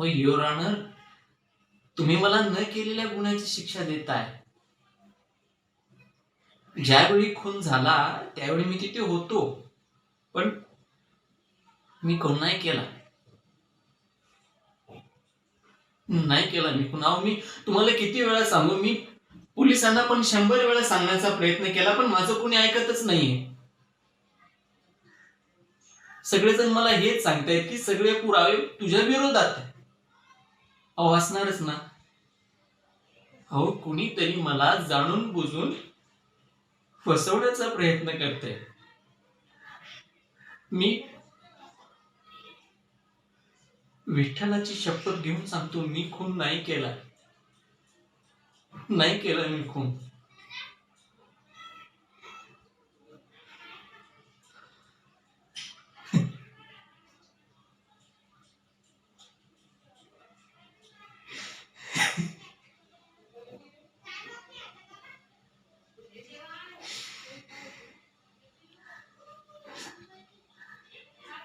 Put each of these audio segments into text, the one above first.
O your honour, तुम्ही मला न केलेल्या गुन्ह्याची शिक्षा देताय. ज्यावेळी खून झाला त्यावेळी मी तिथे होतो, पण मी खून नाही केला. नाही केला मी खून. अहो, मी तुम्हाला किती वेळा सांगू, मी पोलिसांना पण 100 वेळा सांगण्याचा प्रयत्न केला, पण माझं कोणी ऐकतच नाहीये. सगळेजण मला हेच सांगतायत की सगळे पुरावे तुझ्या विरोधात आहेत. अहो, असणारच ना. अहो, कुणीतरी मला जाणून बुजून फसवण्याचा प्रयत्न करते. मी विठ्ठलाची शपथ घेऊन सांगतो, मी खून नाही केला. नाही केला मी खून.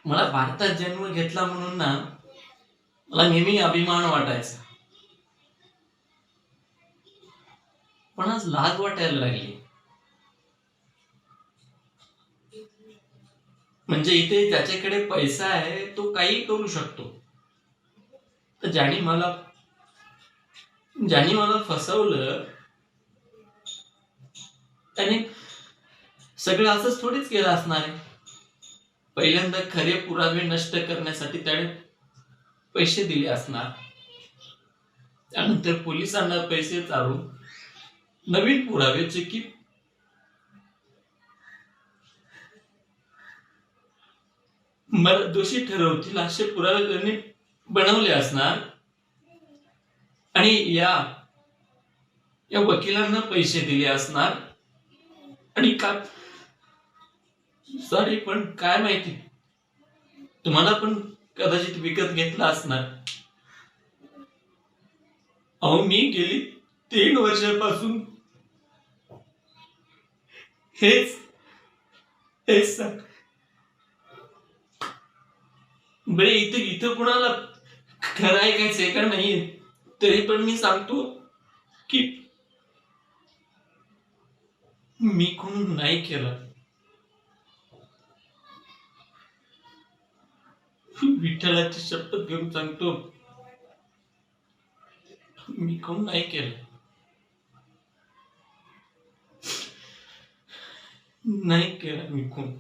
मला भारतात जन्म घेतला म्हणून ना, मला नेहमी अभिमान वाटायचा. पण आज लाज वाटायला लागली. म्हणजे इथे ज्याच्याकडे पैसा आहे तो काही करू शकतो. तर ज्याने मला फसवलं त्याने सगळं असंच थोडीच केलं असणार आहे. पहिल्यांदा खरे पुरावे नष्ट करण्यासाठी त्याने पैसे दिले असणार. त्यानंतर पोलिसांना पैसे चारून नवीन पुरावे जे की मला दोषी ठरवतील असे पुरावे त्यांनी बनवले असणार. आणि या या वकिलांना पैसे दिले असणार. आणि का सॉरी, पण काय माहिती, तुम्हाला पण कदाचित विकत घेतला असणार. अहो, मी गेली 3 वर्षापासून हेच हेच सांग. बरे, इथं इथं कुणाला खरं ऐकायचंय का नाहीये, तरी पण मी सांगतो की मी खून नाही केला. विठ्ठलाची शपथ घेऊन सांगतो, मी खून नाही केला. नाही केला मी खून.